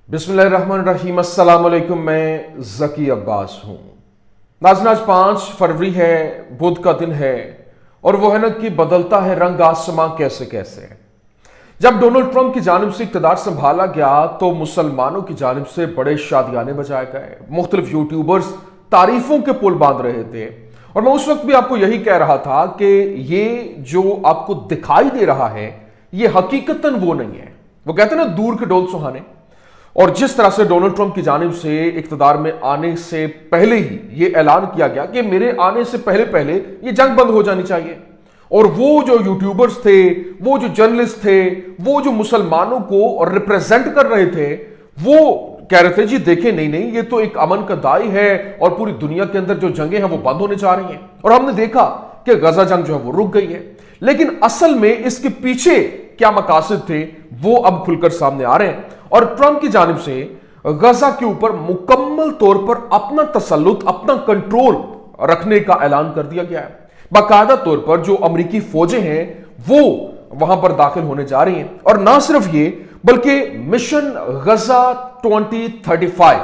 बिस्मिल्लाहिर्रहमानिर्रहीम। अस्सलाम वालेकुम। मैं ज़की अब्बास हूँ। नाज़रीन, आज 5 फरवरी है, बुध का दिन है, और वो है ना कि बदलता है रंग आसमां कैसे कैसे। जब डोनाल्ड ट्रंप की जानिब से इक़्तिदार संभाला गया तो मुसलमानों की जानिब से बड़े शादियाने बजाए गए, मुख्तलिफ यूट्यूबर्स तारीफों के पुल बांध रहे थे। और मैं उस वक्त भी आपको यही कह रहा था कि ये जो आपको दिखाई दे रहा है ये हकीकतन वो नहीं है। वो कहते हैं ना, दूर के डोल सुहाने। और जिस तरह से डोनाल्ड ट्रंप की जानिब से इक़्तिदार में आने से पहले ही ये ऐलान किया गया कि मेरे आने से पहले पहले ये जंग बंद हो जानी चाहिए, और वो जो यूट्यूबर्स थे, वो जो जर्नलिस्ट थे, वो जो मुसलमानों को रिप्रेजेंट कर रहे थे, वो कह रहे थे जी देखें, नहीं नहीं, ये तो एक अमन का दाई है और पूरी दुनिया के अंदर जो जंगें हैं वो बंद होने जा रही हैं। और हमने देखा कि गजा जंग जो है वो रुक गई है। लेकिन असल में इसके पीछे क्या मकासद थे वो अब खुलकर सामने आ रहे हैं। और ट्रंप की जानिब से गजा के ऊपर मुकम्मल तौर पर अपना तसल्लुत, अपना कंट्रोल रखने का ऐलान कर दिया गया है। बाकायदा तौर पर जो अमेरिकी फौजें हैं वो वहां पर दाखिल होने जा रही हैं। और ना सिर्फ ये, बल्कि मिशन गजा 2035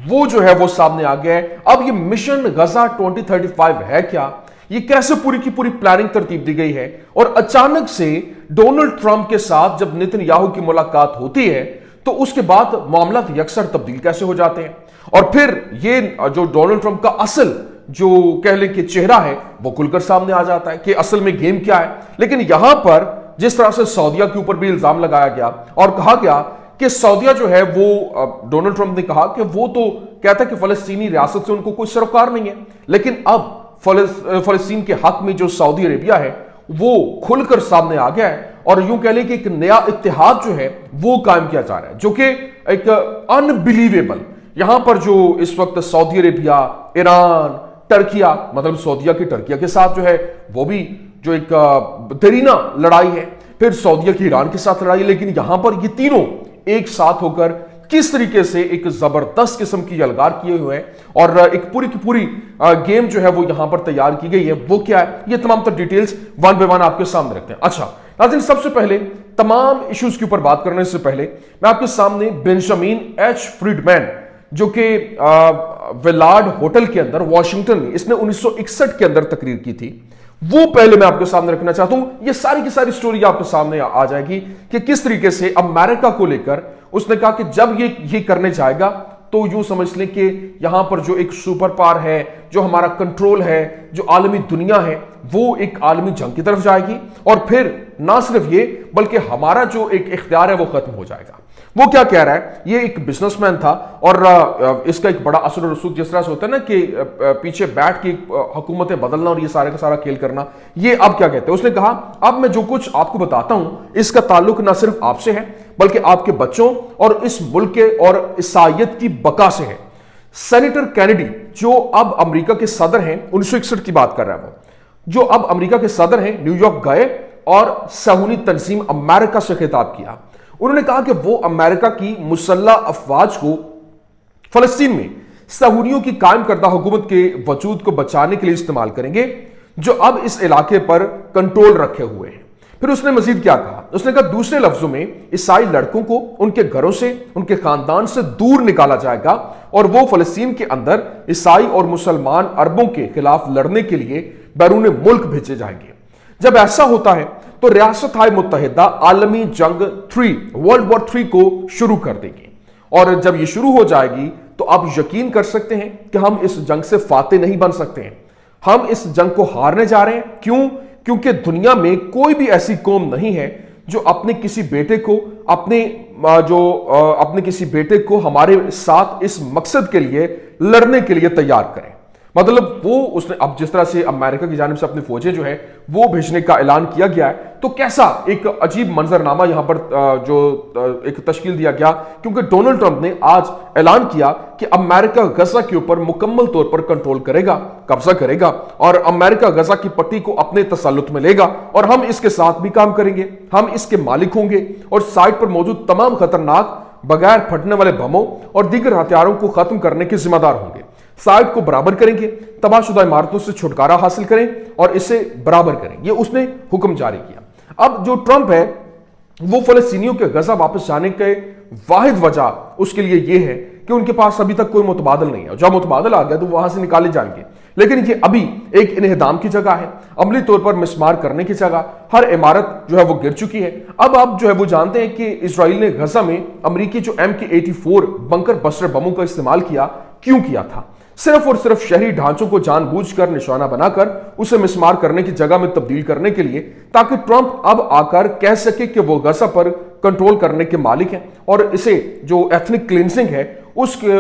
वो जो है वो सामने आ गया है। अब ये मिशन गजा 2035 है क्या, ये कैसे पूरी की पूरी प्लानिंग तरतीब दी गई है, और अचानक से डोनाल्ड ट्रंप के साथ जब नेतन्याहू की मुलाकात होती है तो उसके बाद मामला यकसर तब्दील कैसे हो जाते हैं। और फिर ये जो डोनाल्ड ट्रंप का असल जो कह लें कि चेहरा है वो खुलकर सामने आ जाता है कि असल में गेम क्या है। लेकिन यहां पर जिस तरह से सऊदीया के ऊपर भी इल्जाम लगाया गया और कहा गया कि सऊदीया जो है वो, डोनाल्ड ट्रंप ने कहा कि वो तो कहता है कि फलस्तीनी रियासत से उनको कोई सरोकार नहीं है, लेकिन अब फलस्तीन के हक में जो सऊदी अरेबिया है वो खुलकर सामने आ गया है। और यूं कह लें कि एक नया इत्तेहाद जो है वो कायम किया जा रहा है, जो कि एक अनबिलीवेबल, यहां पर जो इस वक्त सऊदी अरेबिया, ईरान, टर्किया, मतलब सऊदीया की टर्किया के साथ जो है वो भी जो एक दरीना लड़ाई है, फिर सऊदीया की ईरान के साथ लड़ाई, लेकिन यहां पर ये तीनों एक साथ होकर किस तरीके से एक जबरदस्त किस्म की यलगार किए हुए हैं और एक पूरी की पूरी गेम जो है वो यहां पर तैयार की गई है, वो क्या है, ये तमाम तर डिटेल्स वन बाय वन आपके सामने रखते हैं। अच्छा नाज़रीन, सबसे पहले तमाम इश्यूज के ऊपर बात करने से पहले मैं आपके सामने बेंजामिन एच फ्रीडमैन, जो कि विलार्ड होटल के अंदर वॉशिंगटन में इसने 1961 के अंदर तकरीर की थी, वो पहले मैं आपके सामने रखना चाहता हूं। ये सारी की सारी स्टोरी आपके सामने आ जाएगी कि किस तरीके से अमेरिका को लेकर उसने कहा कि जब ये करने जाएगा तो यूं समझ लें कि यहां पर जो एक सुपर पावर है, जो हमारा कंट्रोल है, जो आलमी दुनिया है, वो एक आलमी जंग की तरफ जाएगी। और फिर ना सिर्फ ये, बल्कि हमारा जो एक इख्तियार है वो खत्म हो जाएगा। वो क्या कह रहा है, ये एक बिजनेसमैन था और इसका एक बड़ा असर रसूख जिस तरह से होता है ना कि पीछे बैठ के हुकूमतें बदलना और ये सारे का सारा खेल करना, ये अब क्या कहते हैं। उसने कहा अब मैं जो कुछ आपको बताता हूं इसका ताल्लुक ना सिर्फ आपसे है बल्कि आपके बच्चों और इस मुल्क के और ईसाइयत की बका से है। सेनेटर कैनेडी जो अब अमेरिका के सदर हैं, 1961 की बात कर रहा है वो, जो अब अमेरिका के सदर हैं, न्यूयॉर्क गए और सहूनी तंजीम अमेरिका से खिताब किया। उन्होंने कहा कि वो अमेरिका की मुसल्लह अफवाज को फलस्तीन में सहूनियों की कायम करदा हुकूमत के वजूद को बचाने के लिए इस्तेमाल करेंगे, जो अब इस इलाके पर कंट्रोल रखे हुए हैं। फिर उसने मजीद क्या कहा, उसने कहा दूसरे लफ्जों में ईसाई लड़कों को उनके घरों से, उनके खानदान से दूर निकाला जाएगा और वो फलस्तीन के अंदर ईसाई और मुसलमान अरबों के खिलाफ लड़ने के लिए बैरून मुल्क भेजे जाएंगे। जब ऐसा होता है तो रियासत मुत्तहिदा आलमी जंग 3, वर्ल्ड वॉर 3 को शुरू कर देगी। और जब ये शुरू हो जाएगी तो आप यकीन कर सकते हैं कि हम इस जंग से फाते नहीं बन सकते हैं। हम इस जंग को हारने जा रहे हैं। क्यों? क्योंकि दुनिया में कोई भी ऐसी कौम नहीं है जो अपने किसी बेटे को अपने किसी बेटे को हमारे साथ इस मकसद के लिए लड़ने के लिए तैयार करे। मतलब वो उसने अब जिस तरह से अमेरिका की जानिब से अपनी फौजें जो है वो भेजने का ऐलान किया गया है, तो कैसा एक अजीब मंजरनामा यहां पर जो एक तश्कील दिया गया, क्योंकि डोनाल्ड ट्रंप ने आज ऐलान किया कि अमेरिका गजा के ऊपर मुकम्मल तौर पर कंट्रोल करेगा, कब्जा करेगा और अमेरिका गजा की पट्टी को अपने तसल्लुत में लेगा और हम इसके साथ भी काम करेंगे, हम इसके मालिक होंगे और साइट पर मौजूद तमाम खतरनाक बगैर फटने वाले बमों और दीगर हथियारों को खत्म करने के जिम्मेदार होंगे। साइट को बराबर करेंगे, तबाहशुदा इमारतों से छुटकारा हासिल करें और इसे बराबर करें, यह उसने हुक्म जारी किया। अब जो ट्रंप है वो फलस्तीनियों के गजा वापस जाने के वाहिद वजह उसके लिए ये है कि उनके पास अभी तक कोई मुतबादल नहीं है। जब मुतबादल आ गया तो वहां से निकाले जाएंगे, लेकिन ये अभी एक इन्हदाम की जगह है, अमली तौर पर मिसमार करने की जगह। हर इमारत जो है वो गिर चुकी है। अब जो है वो जानते हैं कि इजराइल ने गजा में अमरीकी जो MK-84 बंकर बस्टर बमों का इस्तेमाल किया, क्यों किया था? सिर्फ और सिर्फ शहरी ढांचों को जानबूझकर निशाना बनाकर उसे मिसमार करने की जगह में तब्दील करने के लिए, ताकि ट्रंप अब आकर कह सके कि वो गजा पर कंट्रोल करने के मालिक हैं और इसे जो एथनिक क्लींसिंग है उसके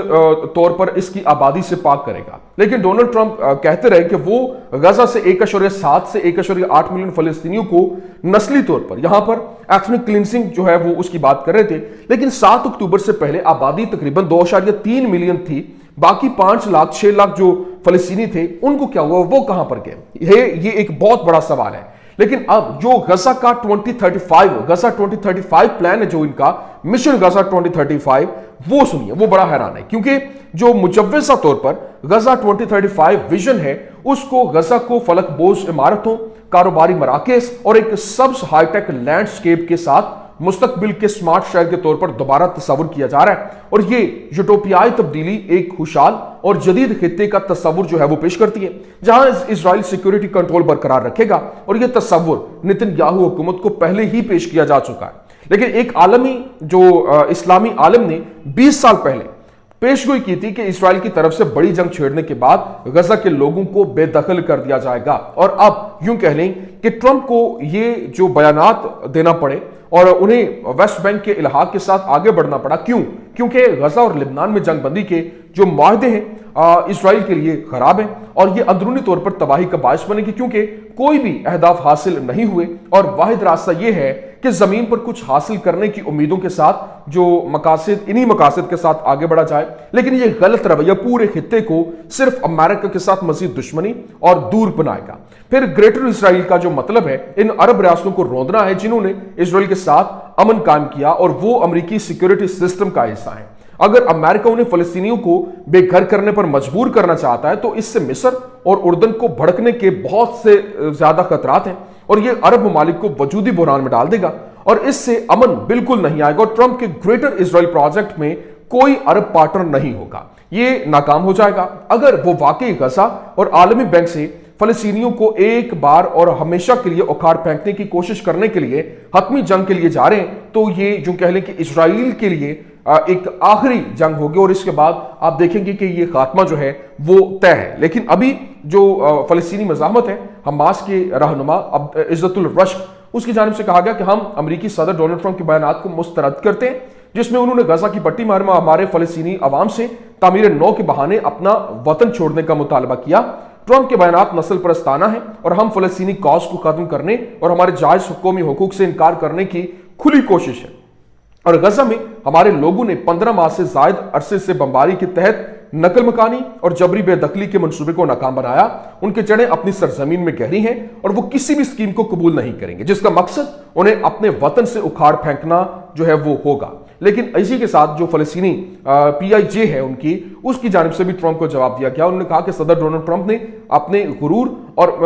तौर पर इसकी आबादी से पाक करेगा। लेकिन डोनाल्ड ट्रंप कहते रहे कि वो गजा से 1.7 से 1.8 मिलियन फलस्तीनियों को नस्ली तौर पर यहां पर एथनिक क्लींसिंग जो है वो उसकी बात कर रहे थे। लेकिन 7 अक्टूबर से पहले आबादी तकरीबन 2.3 मिलियन थी। बाकी 5 लाख 6 लाख जो फलस्तीनी थे उनको क्या हुआ, वो कहां पर गए? ये एक बहुत बड़ा सवाल है। लेकिन अब जो गजा का 2035 प्लान है, जो इनका मिशन गजा 2035, वो सुनिए, वो बड़ा हैरान है। क्योंकि जो मुजव्वज़ा तौर पर गजा 2035 विजन है, उसको गजा को फलकबोज इमारतों, कारोबारी मराकज़ और एक सब्ज हाईटेक लैंडस्केप के साथ मुस्तकबिल के स्मार्ट शहर के तौर पर दोबारा तस्वुर किया जा रहा है। और ये यूटोपियाई तब्दीली एक खुशहाल और जदीद खित्ते का तस्वुर जो है वो पेश करती है, जहां इजराइल सिक्योरिटी कंट्रोल बरकरार रखेगा। और यह तस्वुर नेतन्याहू हुकूमत को पहले ही पेश किया जा चुका है। लेकिन एक आलमी जो इस्लामी आलम ने 20 साल पहले पेशगोई की थी कि इस्राइल की तरफ से बड़ी जंग छेड़ने के बाद गजा के लोगों को बेदखल कर दिया जाएगा। और अब यूं कह लें कि ट्रंप को ये जो बयानात देना पड़े और उन्हें वेस्ट बैंक के इलाहाक के साथ आगे बढ़ना पड़ा। क्यों? क्योंकि गजा और लिबनान में जंगबंदी के जो माहदे हैं इस्राइल के लिए खराब हैं और ये अंदरूनी तौर पर तबाही का बायस बनेगी, क्योंकि कोई भी अहदाफ हासिल नहीं हुए और वाहिद रास्ता यह है कि जमीन पर कुछ हासिल करने की उम्मीदों के साथ जो मकासद, इन्हीं मकासद के साथ आगे बढ़ा जाए। लेकिन यह गलत रवैया पूरे खित्ते को सिर्फ अमेरिका के साथ मजीद दुश्मनी और दूर बनाएगा। फिर ग्रेटर इजराइल का जो मतलब है, इन अरब रियासतों को रोंदना है जिन्होंने इजराइल के साथ अमन कायम किया और वो अमेरिकी सिक्योरिटी सिस्टम का हिस्सा है। अगर अमेरिका उन्हें फलस्तीनियों को बेघर करने पर मजबूर करना चाहता है तो इससे मिस्र और उर्दन को भड़कने के बहुत से ज्यादा खतरात हैं और यह अरब ममालिक को वजूदी बुहरान में डाल देगा और इससे अमन बिल्कुल नहीं आएगा। और ट्रंप के ग्रेटर इजराइल प्रोजेक्ट में कोई अरब पार्टनर नहीं होगा, ये नाकाम हो जाएगा। अगर वो वाकई गजा और आलमी बैंक से फलस्तीनियों को एक बार और हमेशा के लिए उखाड़ फेंकने की कोशिश करने के लिए हतमी जंग के लिए जा रहे हैं, तो ये जो कह लें कि इजराइल के लिए एक आखिरी जंग होगी और इसके बाद आप देखेंगे कि ये खात्मा जो है वो तय है। लेकिन अभी जो फलस्तीनी मज़ाहमत है, हमास के रहनुमा इज्जतुल रश्क, उसकी जानिब से कहा गया कि हम अमेरिकी सदर डोनाल्ड ट्रंप के बयानात को मुस्तरद करते हैं, जिसमें उन्होंने गजा की पट्टी में हमारे फलस्तीनी अवाम से तामीर नौ के बहाने अपना वतन छोड़ने का मुतालबा किया। ट्रंप के बयानात नस्ल परस्ताना है और हम फलस्तीनी कॉज को खत्म करने और हमारे जायज हुकूमी हुकूक से इनकार करने की खुली कोशिश है। और गजा में हमारे लोगों ने 15 माह से जायद अरसे से बमबारी के तहत नकल मकानी और जबरी बेदखली के मंसूबे को नाकाम बनाया। उनके जड़ें अपनी सरजमीन में गहरी हैं और वो किसी भी स्कीम को कबूल नहीं करेंगे जिसका मकसद उन्हें अपने वतन से उखाड़ फेंकना जो है वो होगा। लेकिन इसी के साथ जो फलस्तीनी PIJ है उनकी, उसकी जानिब से भी ट्रंप को जवाब दिया गया। उन्होंने कहा कि सदर डोनाल्ड ट्रंप ने अपने गुरूर और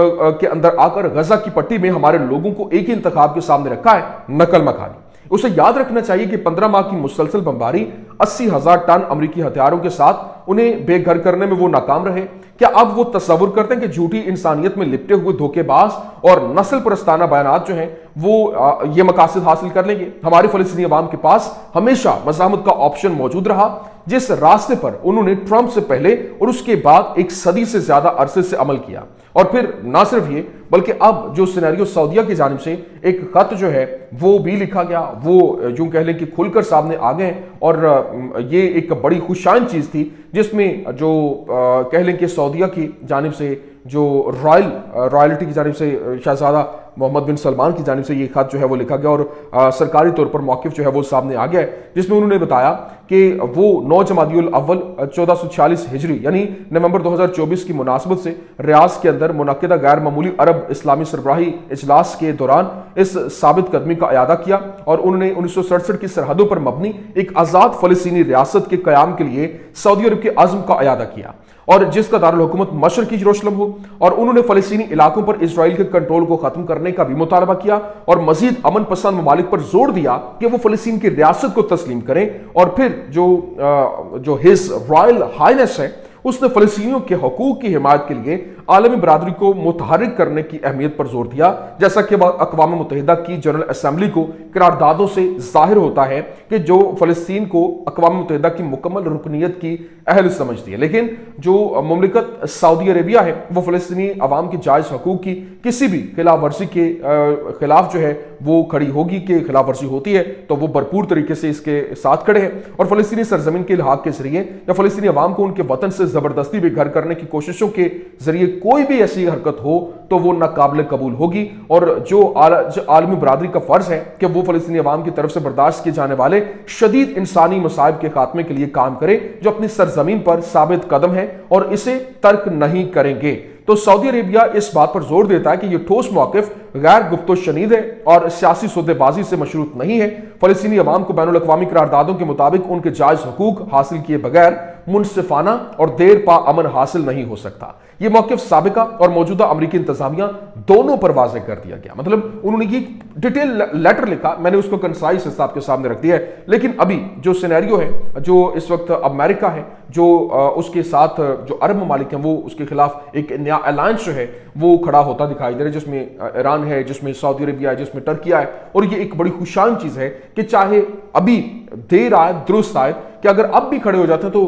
के अंदर आकर गजा की पट्टी में हमारे लोगों को एक ही इंतखाब के सामने रखा है, नकल मकानी। उसे याद रखना चाहिए कि 15 माह की मुसलसल बमबारी 80,000 टन अमेरिकी हथियारों के साथ उन्हें बेघर करने में वो नाकाम रहे। क्या अब वो तस्वुर करते हैं कि झूठी इंसानियत में लिपटे हुए धोखेबाज और नस्ल परस्ताना बयानात जो हैं वो ये मकासद हासिल कर लेंगे? हमारी फलस्तीनी अवाम के पास हमेशा मज़ाहमत का ऑप्शन मौजूद रहा, जिस रास्ते पर उन्होंने ट्रंप से पहले और उसके बाद एक सदी से ज्यादा अरसे से अमल किया। और फिर ना सिर्फ ये, बल्कि अब जो सिनेरियो सऊदीया की जानिब से एक खत जो है वो भी लिखा गया, वो यूं कह लें कि खुलकर सामने आ गए और ये एक बड़ी खुशाइन चीज थी, जिसमें जो कह लें कि सऊदीया की जानिब से जो रॉयल्टी की जानिब से शहजादा मोहम्मद बिन सलमान की जानिब से ये खत जो है वो लिखा गया और सरकारी तौर पर मौक़िफ़ जो है वो सामने आ गया है, जिसमें उन्होंने बताया کہ وہ 9 جمادی الاول 1446 ہجری یعنی نومبر 2024 کی مناسبت سے ریاض کے اندر منعقدہ غیر معمولی عرب اسلامی سربراہی اجلاس کے دوران اس ثابت قدمی کا اعادہ کیا، اور انہوں نے 1967 کی سرحدوں پر مبنی ایک آزاد فلسطینی ریاست کے قیام کے لیے سعودی عرب کے عزم کا اعادہ کیا، اور جس کا دارالحکومت مشرقی یروشلم ہو، اور انہوں نے فلسطینی علاقوں پر اسرائیل کے کنٹرول کو ختم کرنے کا بھی مطالبہ کیا، اور مزید امن پسند ممالک پر زور دیا کہ وہ فلسطین کی ریاست کو تسلیم کریں، اور پھر جو ہز رائل ہائنس ہے اس نے فلسطینیوں کے حقوق کی حمایت کے لیے عالمی برادری کو متحرک کرنے کی اہمیت پر زور دیا، جیسا کہ اقوام متحدہ کی جنرل اسمبلی کو قراردادوں سے ظاہر ہوتا ہے کہ جو فلسطین کو اقوام متحدہ کی مکمل رکنیت کی اہل سمجھتی ہے، لیکن جو مملکت سعودی عربیہ ہے وہ فلسطینی عوام کے جائز حقوق کی کسی بھی خلاف ورزی کے خلاف جو ہے وہ کھڑی ہوگی کہ خلاف ورزی ہوتی ہے تو وہ بھرپور طریقے سے اس کے ساتھ کھڑے ہیں، اور فلسطینی سرزمین کے الحاق کے ذریعے یا فلسطینی عوام کو ان کے وطن سے زبردستی بے گھر کرنے کی کوششوں کے ذریعے کوئی بھی ایسی حرکت ہو تو وہ ناقابل قبول ہوگی، اور جو عالمی برادری کا فرض ہے کہ وہ فلسطینی عوام کی طرف سے برداشت کیے جانے والے شدید انسانی مصائب کے خاتمے کے لیے کام کرے جو اپنی سرزمین پر ثابت قدم ہے اور اسے ترک نہیں کریں گے۔ تو سعودی عربیہ اس بات پر زور دیتا ہے کہ یہ ٹھوس موقف غیر گفت و شنید ہے اور سیاسی سودے بازی سے مشروط نہیں ہے، فلسطینی عوام کو بین الاقوامی قراردادوں کے مطابق ان کے جائز حقوق حاصل کیے بغیر منصفانہ اور دیر پا امن حاصل نہیں ہو سکتا۔ یہ موقف سابقہ اور موجودہ امریکی انتظامیہ دونوں پر واضح کر دیا گیا، مطلب انہوں نے یہ ڈیٹیل لیٹر لکھا، میں نے اس کو کنسائز حساب کے سامنے رکھ دیا ہے، لیکن ابھی جو سینیریو ہے جو اس وقت امریکہ ہے جو اس کے ساتھ جو عرب ممالک ہیں وہ اس کے خلاف ایک نیا الائنس جو ہے وہ کھڑا ہوتا دکھائی دے رہا ہے، جس میں ایران ہے، جس میں سعودی عربیہ ہے، جس میں ٹرکیہ ہے، اور یہ ایک بڑی خوشان چیز ہے کہ چاہے ابھی دیر آئے درست آئے کہ اگر اب بھی کھڑے ہو جاتے ہیں تو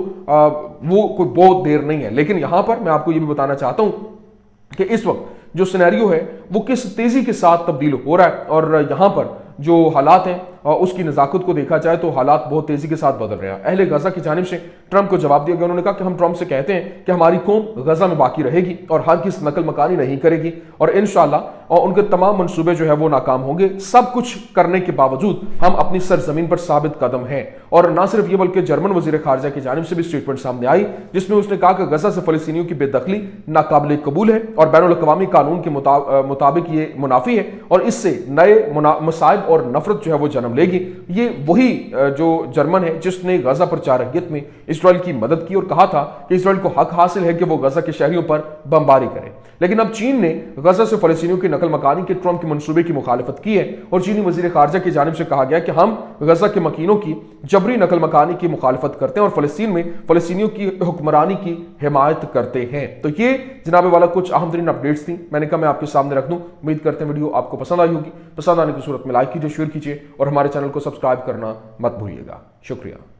وہ کوئی بہت دیر نہیں ہے، لیکن یہاں پر میں آپ کو یہ بھی بتانا چاہتا ہوں کہ اس وقت جو سینیریو ہے وہ کس تیزی کے ساتھ تبدیل ہو رہا ہے، اور یہاں پر جو حالات ہیں اس کی نزاکت کو دیکھا جائے تو حالات بہت تیزی کے ساتھ بدل رہے ہیں۔ اہل غزہ کی جانب سے ٹرمپ کو جواب دیا گیا، انہوں نے کہا کہ ہم ٹرمپ سے کہتے ہیں کہ ہماری قوم غزہ میں باقی رہے گی اور ہرگز نقل مکانی نہیں کرے گی، اور انشاءاللہ ان کے تمام منصوبے جو ہے وہ ناکام ہوں گے۔ سب کچھ کرنے کے باوجود ہم اپنی سرزمین پر ثابت قدم ہیں، اور نہ صرف یہ بلکہ جرمن وزیر خارجہ کی جانب سے بھی اسٹیٹمنٹ سامنے آئی جس میں اس نے کہا کہ غزہ سے فلسطینیوں کی بے دخلی ناقابل قبول ہے اور بین الاقوامی قانون کے مطابق یہ منافی ہے، اور اس سے نئے مصائب اور نفرت جو ہے وہ جنم لے گی۔ یہ وہی جو جرمن ہے جس نے غزہ پر جارحیت میں اسرائیل کی مدد کی اور کہا تھا کہ اسرائیل کو حق حاصل ہے کہ وہ غزہ کے شہریوں پر بمباری کرے، لیکن اب چین نے غزہ سے فلسطینیوں کی نقل مکانی کے ٹرمپ کے منصوبے کی مخالفت کی ہے، اور چینی وزیر خارجہ کی جانب سے کہا گیا کہ ہم غزہ کے مکینوں کی جبری نقل مکانی کی مخالفت کرتے ہیں اور فلسطین میں فلسطینیوں کی حکمرانی کی حمایت کرتے ہیں۔ تو یہ جناب والا کچھ اہم ترین اپڈیٹس تھیں، میں نے کہا میں آپ کے سامنے رکھ دوں۔ امید کرتے ہیں ویڈیو آپ کو پسند آئی ہوگی، پسند آنے کی صورت میں لائک کیجیے، شیئر کیجیے، اور ہمارے چینل کو سبسکرائب کرنا مت بھولیے گا۔ شکریہ۔